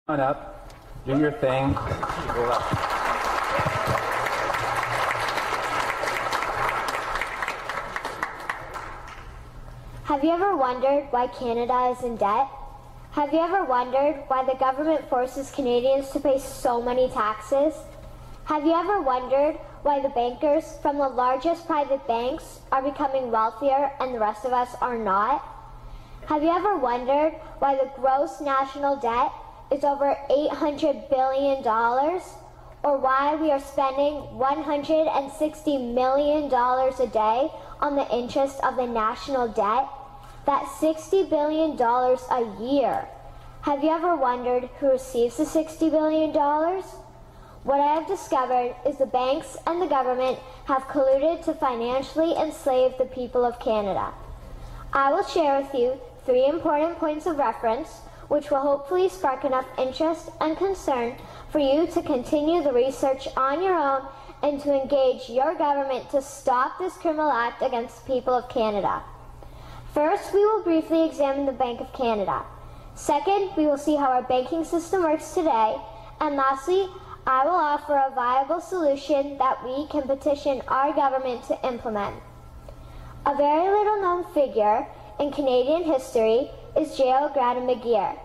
on up, do your thing. Have you ever wondered why Canada is in debt? Have you ever wondered why the government forces Canadians to pay so many taxes? Have you ever wondered why the bankers from the largest private banks are becoming wealthier and the rest of us are not? Have you ever wondered why the gross national debt is over $800 billion? Or why we are spending $160 million a day on the interest of the national debt? That's $60 billion a year. Have you ever wondered who receives the $60 billion? What I have discovered is the banks and the government have colluded to financially enslave the people of Canada. I will share with you 3 important points of reference which will hopefully spark enough interest and concern for you to continue the research on your own and to engage your government to stop this criminal act against the people of Canada. First, we will briefly examine the Bank of Canada. Second, we will see how our banking system works today. And lastly, I will offer a viable solution that we can petition our government to implement. A very little known figure in Canadian history is J.O. McGeer.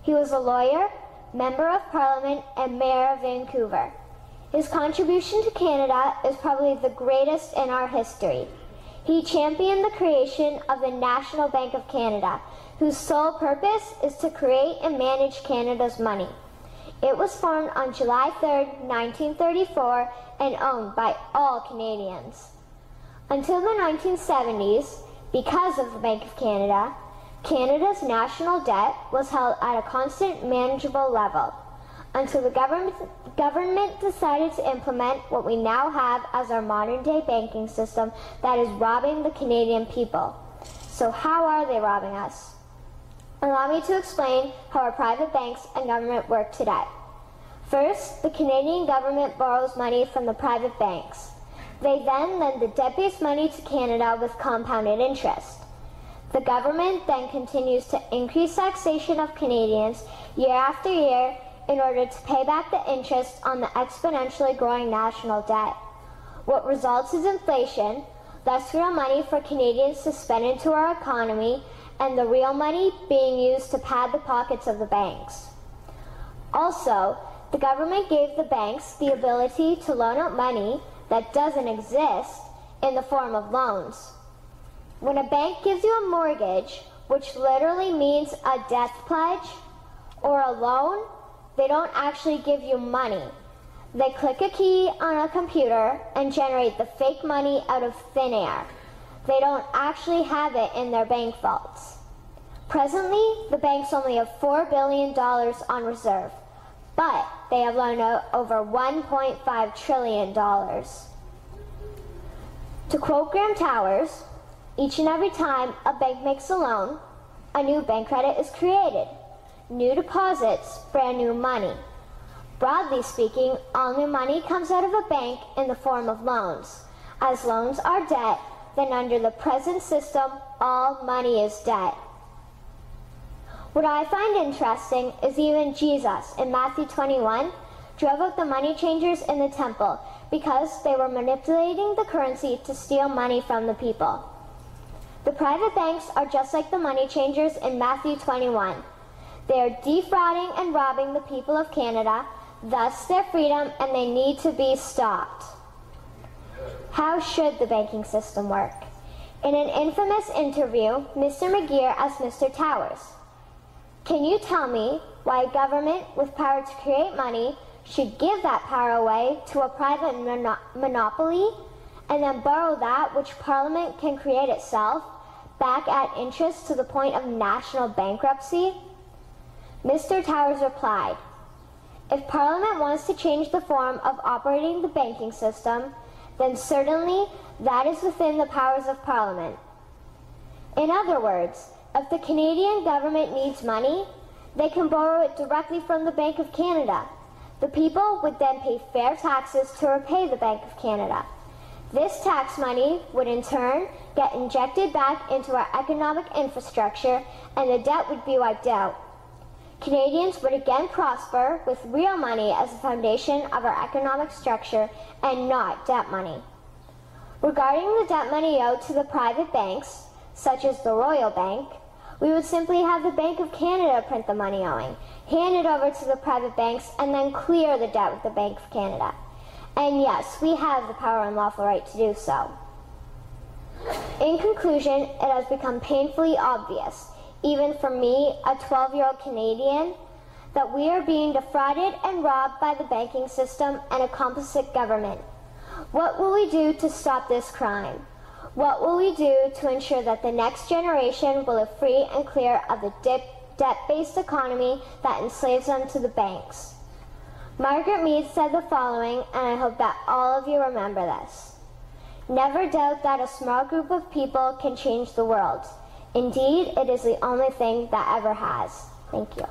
He was a lawyer, member of Parliament, and mayor of Vancouver. His contribution to Canada is probably the greatest in our history. He championed the creation of the National Bank of Canada, whose sole purpose is to create and manage Canada's money. It was formed on July 3, 1934, and owned by all Canadians. Until the 1970s, because of the Bank of Canada, Canada's national debt was held at a constant, manageable level, until the government decided to implement what we now have as our modern-day banking system that is robbing the Canadian people. So how are they robbing us? Allow me to explain how our private banks and government work today. First, the Canadian government borrows money from the private banks. They then lend the debt-based money to Canada with compounded interest. The government then continues to increase taxation of Canadians year after year in order to pay back the interest on the exponentially growing national debt. What results is inflation, less real money for Canadians to spend into our economy, and the real money being used to pad the pockets of the banks. Also, the government gave the banks the ability to loan out money that doesn't exist in the form of loans. When a bank gives you a mortgage, which literally means a death pledge, or a loan, they don't actually give you money. They click a key on a computer and generate the fake money out of thin air. They don't actually have it in their bank vaults. Presently, the banks only have $4 billion on reserve, but they have loaned out over $1.5 trillion. To quote Graham Towers, each and every time a bank makes a loan, a new bank credit is created. New deposits, brand new money. Broadly speaking, all new money comes out of a bank in the form of loans. As loans are debt, then under the present system, all money is debt. What I find interesting is even Jesus, in Matthew 21, drove out the money changers in the temple because they were manipulating the currency to steal money from the people. The private banks are just like the money changers in Matthew 21. They are defrauding and robbing the people of Canada, thus their freedom, and they need to be stopped. How should the banking system work? In an infamous interview, Mr. McGeer asked Mr. Towers, "Can you tell me why a government with power to create money should give that power away to a private monopoly and then borrow that which Parliament can create itself back at interest to the point of national bankruptcy?" Mr. Towers replied, "If Parliament wants to change the form of operating the banking system, then certainly that is within the powers of Parliament. In other words, if the Canadian government needs money, they can borrow it directly from the Bank of Canada. The people would then pay fair taxes to repay the Bank of Canada. This tax money would in turn get injected back into our economic infrastructure and the debt would be wiped out. Canadians would again prosper with real money as the foundation of our economic structure and not debt money. Regarding the debt money owed to the private banks, such as the Royal Bank, we would simply have the Bank of Canada print the money owing, hand it over to the private banks, and then clear the debt with the Bank of Canada. And yes, we have the power and lawful right to do so. In conclusion, it has become painfully obvious, even for me, a 12-year-old Canadian, that we are being defrauded and robbed by the banking system and a complicit government. What will we do to stop this crime? What will we do to ensure that the next generation will live free and clear of the debt-based economy that enslaves them to the banks? Margaret Mead said the following, and I hope that all of you remember this. Never doubt that a small group of people can change the world. Indeed, it is the only thing that ever has. Thank you.